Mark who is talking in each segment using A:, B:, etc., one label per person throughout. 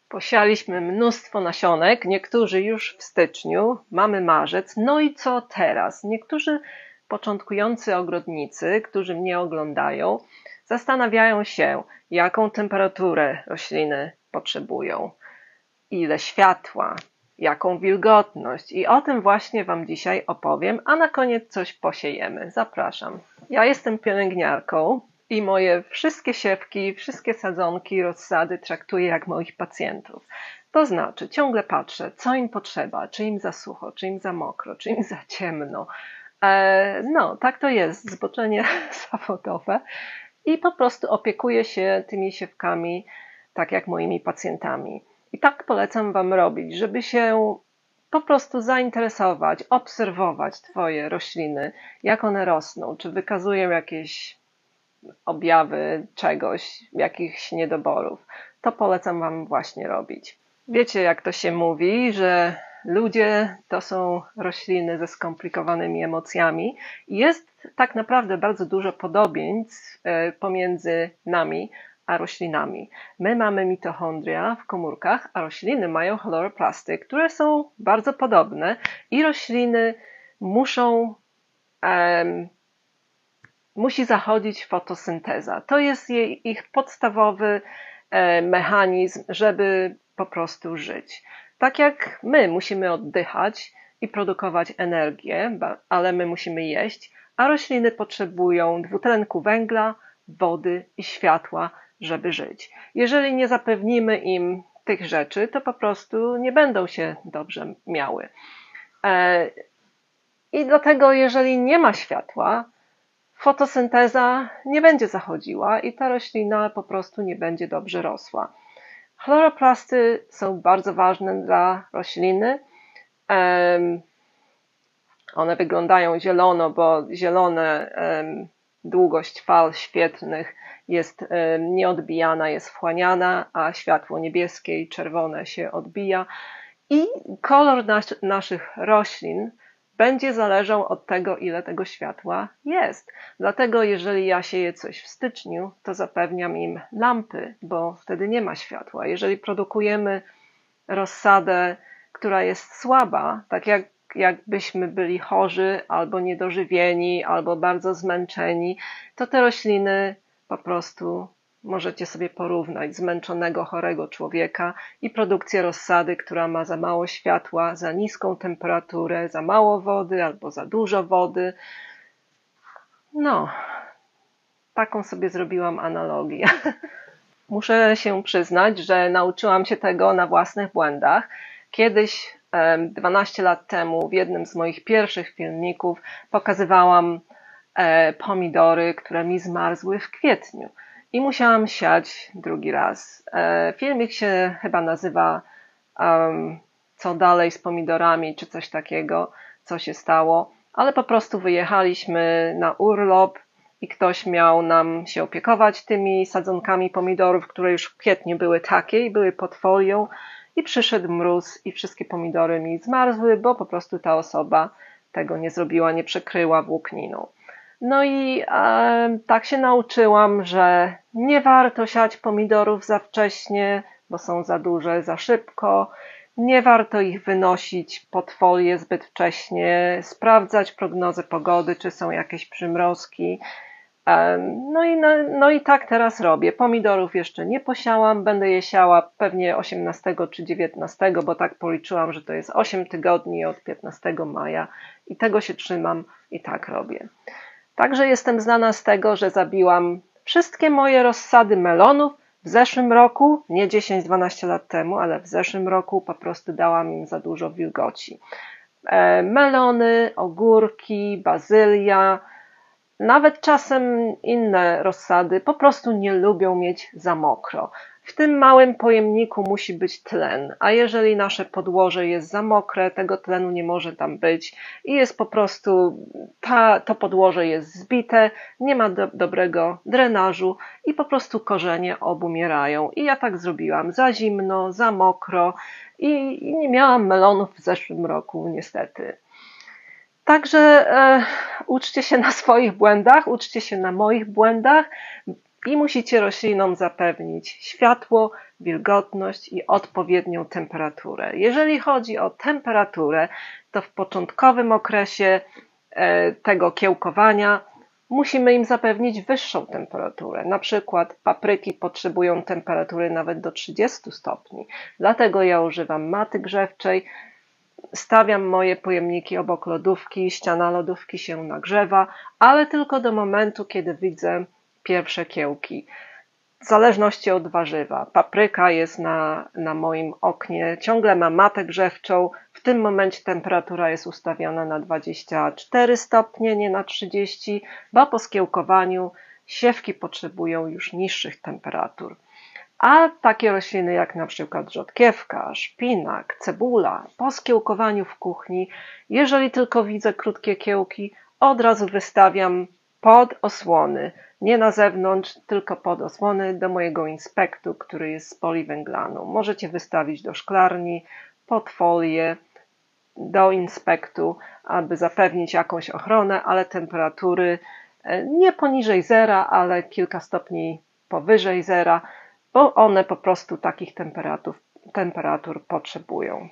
A: Posialiśmy mnóstwo nasionek, niektórzy już w styczniu, mamy marzec, no i co teraz? Niektórzy początkujący ogrodnicy, którzy mnie oglądają, zastanawiają się, jaką temperaturę rośliny potrzebują, ile światła, jaką wilgotność i o tym właśnie Wam dzisiaj opowiem, a na koniec coś posiejemy. Zapraszam. Ja jestem pielęgniarką i moje wszystkie siewki, wszystkie sadzonki, rozsady traktuję jak moich pacjentów. To znaczy ciągle patrzę, co im potrzeba, czy im za sucho, czy im za mokro, czy im za ciemno. No, tak to jest, zboczenie zawodowe i po prostu opiekuję się tymi siewkami tak jak moimi pacjentami. I tak polecam Wam robić, żeby się po prostu zainteresować, obserwować Twoje rośliny, jak one rosną, czy wykazują jakieś objawy czegoś, jakichś niedoborów. To polecam Wam właśnie robić. Wiecie, jak to się mówi, że ludzie to są rośliny ze skomplikowanymi emocjami i jest tak naprawdę bardzo dużo podobieństw pomiędzy nami a roślinami. My mamy mitochondria w komórkach, a rośliny mają chloroplasty, które są bardzo podobne i rośliny musi zachodzić fotosynteza. To jest ich podstawowy mechanizm, żeby po prostu żyć. Tak jak my musimy oddychać i produkować energię, ale my musimy jeść, a rośliny potrzebują dwutlenku węgla, wody i światła, żeby żyć. Jeżeli nie zapewnimy im tych rzeczy, to po prostu nie będą się dobrze miały. I dlatego, jeżeli nie ma światła, fotosynteza nie będzie zachodziła i ta roślina po prostu nie będzie dobrze rosła. Chloroplasty są bardzo ważne dla rośliny. One wyglądają zielono, bo zielone długość fal świetlnych jest nieodbijana, jest wchłaniana, a światło niebieskie i czerwone się odbija. I kolor naszych roślin będzie zależał od tego, ile tego światła jest. Dlatego jeżeli ja sieję coś w styczniu, to zapewniam im lampy, bo wtedy nie ma światła. Jeżeli produkujemy rozsadę, która jest słaba, tak jakbyśmy byli chorzy, albo niedożywieni, albo bardzo zmęczeni, to te rośliny po prostu możecie sobie porównać zmęczonego, chorego człowieka i produkcję rozsady, która ma za mało światła, za niską temperaturę, za mało wody albo za dużo wody. No, taką sobie zrobiłam analogię. Muszę się przyznać, że nauczyłam się tego na własnych błędach. Kiedyś, 12 lat temu, w jednym z moich pierwszych filmików pokazywałam pomidory, które mi zmarzły w kwietniu. I musiałam siać drugi raz. Filmik się chyba nazywa Co dalej z pomidorami, czy coś takiego, co się stało. Ale po prostu wyjechaliśmy na urlop i ktoś miał nam się opiekować tymi sadzonkami pomidorów, które już w kwietniu były takie i były pod folią. I przyszedł mróz i wszystkie pomidory mi zmarzły, bo po prostu ta osoba tego nie zrobiła, nie przykryła włókniną. No i tak się nauczyłam, że nie warto siać pomidorów za wcześnie, bo są za duże, za szybko. Nie warto ich wynosić pod folię zbyt wcześnie, sprawdzać prognozę pogody, czy są jakieś przymrozki. No i tak teraz robię. Pomidorów jeszcze nie posiałam, będę je siała pewnie 18 czy 19, bo tak policzyłam, że to jest 8 tygodni od 15 maja i tego się trzymam i tak robię. Także jestem znana z tego, że zabiłam wszystkie moje rozsady melonów w zeszłym roku, nie 10-12 lat temu, ale w zeszłym roku po prostu dałam im za dużo wilgoci. Melony, ogórki, bazylia, nawet czasem inne rozsady po prostu nie lubią mieć za mokro. W tym małym pojemniku musi być tlen, a jeżeli nasze podłoże jest za mokre, tego tlenu nie może tam być i jest po prostu, to podłoże jest zbite, nie ma dobrego drenażu i po prostu korzenie obumierają. I ja tak zrobiłam, za zimno, za mokro i nie miałam melonów w zeszłym roku niestety. Także uczcie się na swoich błędach, uczcie się na moich błędach. I musicie roślinom zapewnić światło, wilgotność i odpowiednią temperaturę. Jeżeli chodzi o temperaturę, to w początkowym okresie tego kiełkowania musimy im zapewnić wyższą temperaturę. Na przykład papryki potrzebują temperatury nawet do 30 stopni. Dlatego ja używam maty grzewczej. Stawiam moje pojemniki obok lodówki, ściana lodówki się nagrzewa, ale tylko do momentu, kiedy widzę pierwsze kiełki. W zależności od warzywa. Papryka jest na moim oknie, ciągle ma matę grzewczą. W tym momencie temperatura jest ustawiona na 24 stopnie, nie na 30, bo po skiełkowaniu siewki potrzebują już niższych temperatur. A takie rośliny jak na przykład rzodkiewka, szpinak, cebula, po skiełkowaniu w kuchni, jeżeli tylko widzę krótkie kiełki, od razu wystawiam pod osłony. Nie na zewnątrz, tylko pod osłony do mojego inspektu, który jest z poliwęglanu. Możecie wystawić do szklarni, pod folię, do inspektu, aby zapewnić jakąś ochronę, ale temperatury nie poniżej zera, ale kilka stopni powyżej zera, bo one po prostu takich temperatur potrzebują.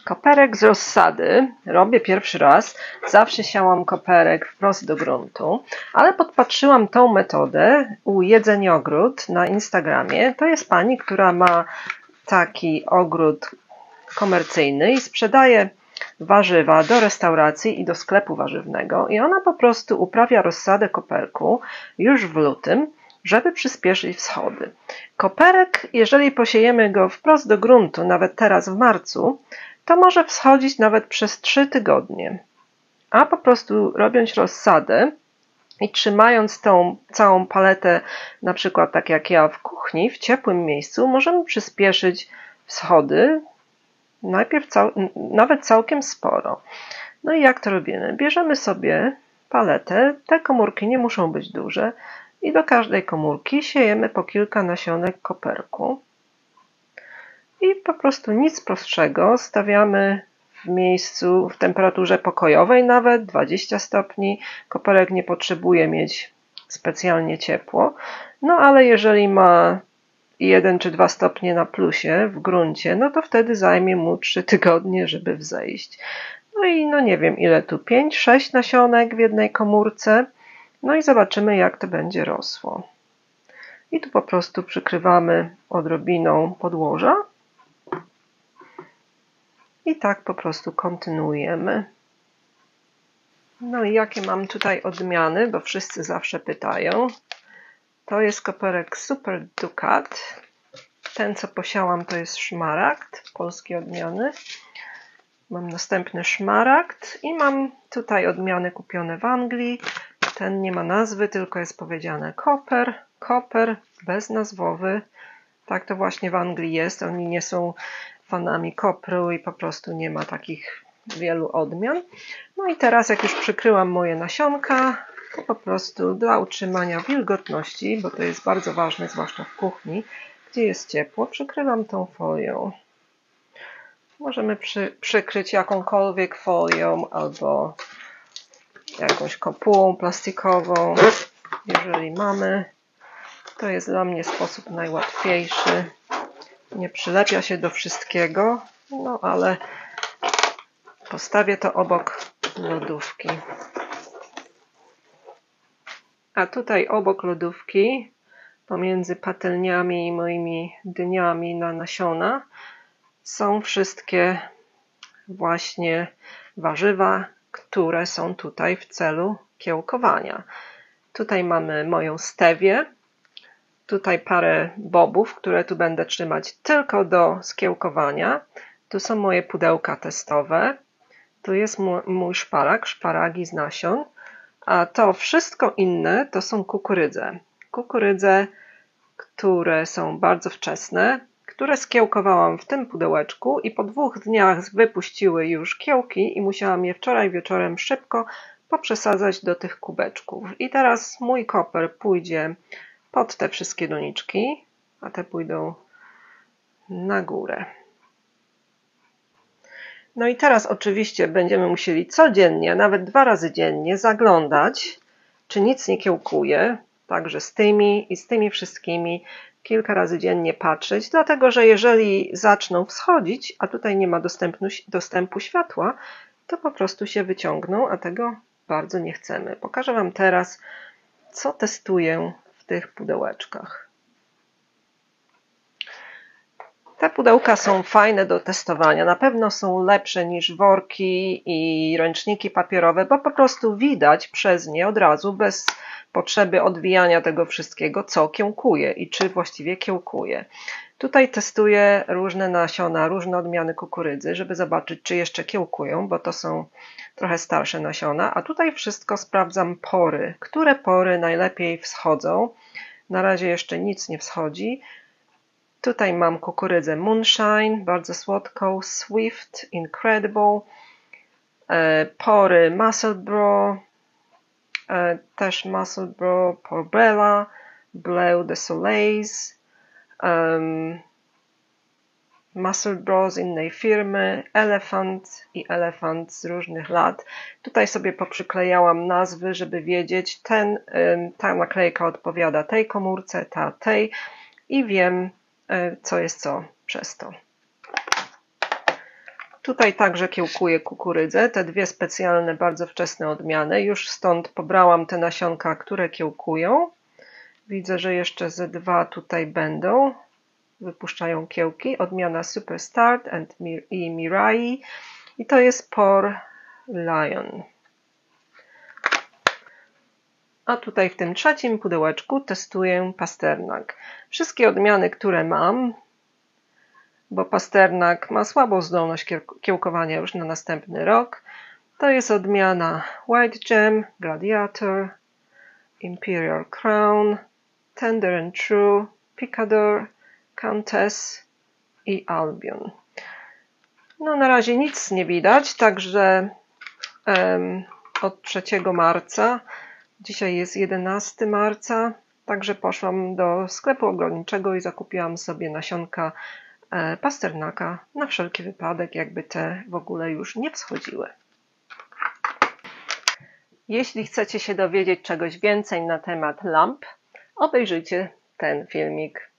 A: Koperek z rozsady robię pierwszy raz. Zawsze siałam koperek wprost do gruntu, ale podpatrzyłam tą metodę u Jedzeniogród na Instagramie. To jest pani, która ma taki ogród komercyjny i sprzedaje warzywa do restauracji i do sklepu warzywnego. I ona po prostu uprawia rozsadę koperku już w lutym, żeby przyspieszyć wschody. Koperek, jeżeli posiejemy go wprost do gruntu, nawet teraz w marcu, to może wschodzić nawet przez 3 tygodnie. A po prostu robiąc rozsadę i trzymając tą całą paletę, na przykład tak jak ja w kuchni, w ciepłym miejscu, możemy przyspieszyć wschody, nawet całkiem sporo. No i jak to robimy? Bierzemy sobie paletę, te komórki nie muszą być duże i do każdej komórki siejemy po kilka nasionek koperku. I po prostu nic prostszego, stawiamy w miejscu w temperaturze pokojowej nawet 20 stopni. Koperek nie potrzebuje mieć specjalnie ciepło, no ale jeżeli ma 1 czy 2 stopnie na plusie w gruncie, no to wtedy zajmie mu 3 tygodnie, żeby wzejść. No i no nie wiem ile tu, 5-6 nasionek w jednej komórce. No i zobaczymy jak to będzie rosło. I tu po prostu przykrywamy odrobiną podłoża. I tak po prostu kontynuujemy. No i jakie mam tutaj odmiany, bo wszyscy zawsze pytają. To jest koperek Super Ducat. Ten co posiałam to jest szmaragd, polskie odmiany. Mam następny szmaragd i mam tutaj odmiany kupione w Anglii. Ten nie ma nazwy, tylko jest powiedziane koper, beznazwowy. Tak to właśnie w Anglii jest. Oni nie są fanami kopru i po prostu nie ma takich wielu odmian. No i teraz jak już przykryłam moje nasionka, to po prostu dla utrzymania wilgotności, bo to jest bardzo ważne, zwłaszcza w kuchni, gdzie jest ciepło, przykrywam tą folią. Możemy przykryć jakąkolwiek folią albo jakąś kopułą plastikową, jeżeli mamy. To jest dla mnie sposób najłatwiejszy. Nie przylepia się do wszystkiego, no ale postawię to obok lodówki. A tutaj obok lodówki, pomiędzy patelniami i moimi dyniami na nasiona, są wszystkie właśnie warzywa, które są tutaj w celu kiełkowania. Tutaj mamy moją stewię, tutaj parę bobów, które tu będę trzymać tylko do skiełkowania. Tu są moje pudełka testowe. Tu jest mój szparagi z nasion. A to wszystko inne to są kukurydze. Kukurydze, które są bardzo wczesne, które skiełkowałam w tym pudełeczku i po 2 dniach wypuściły już kiełki i musiałam je wczoraj wieczorem szybko poprzesadzać do tych kubeczków. I teraz mój koper pójdzie pod te wszystkie doniczki, a te pójdą na górę. No i teraz oczywiście będziemy musieli codziennie, nawet 2 razy dziennie zaglądać, czy nic nie kiełkuje. także z tymi i z tymi wszystkimi kilka razy dziennie patrzeć, dlatego że jeżeli zaczną wschodzić, a tutaj nie ma dostępu światła, to po prostu się wyciągną, a tego bardzo nie chcemy. Pokażę Wam teraz, co testuję w tych pudełeczkach. Te pudełka są fajne do testowania. Na pewno są lepsze niż worki i ręczniki papierowe, bo po prostu widać przez nie od razu, bez potrzeby odwijania tego wszystkiego, co kiełkuje i czy właściwie kiełkuje. Tutaj testuję różne nasiona, różne odmiany kukurydzy, żeby zobaczyć, czy jeszcze kiełkują, bo to są trochę starsze nasiona. A tutaj wszystko sprawdzam pory. Które pory najlepiej wschodzą? Na razie jeszcze nic nie wschodzi. Tutaj mam kukurydzę Moonshine, bardzo słodką, Swift, Incredible, pory Musselburgh, też Musselburgh, Porbella, Bleu de Soleils, Musselburgh z innej firmy, Elephant i Elephant z różnych lat. Tutaj sobie poprzyklejałam nazwy, żeby wiedzieć, ta naklejka odpowiada tej komórce, ta tej i wiem, co jest co przez to. Tutaj także kiełkuję kukurydzę, te dwie specjalne, bardzo wczesne odmiany. Już stąd pobrałam te nasionka, które kiełkują. Widzę, że jeszcze ze dwa tutaj będą. Wypuszczają kiełki. Odmiana Superstart i Mirai. I to jest Por Lion. A tutaj w tym trzecim pudełeczku testuję pasternak. Wszystkie odmiany, które mam, bo pasternak ma słabą zdolność kiełkowania już na następny rok, to jest odmiana White Gem, Gladiator, Imperial Crown, Tender and True, Picador, Countess i Albion. No na razie nic nie widać, także od 3 marca, dzisiaj jest 11 marca, także poszłam do sklepu ogrodniczego i zakupiłam sobie nasionka pasternaka na wszelki wypadek, jakby te w ogóle już nie wschodziły. Jeśli chcecie się dowiedzieć czegoś więcej na temat lamp, obejrzyjcie ten filmik.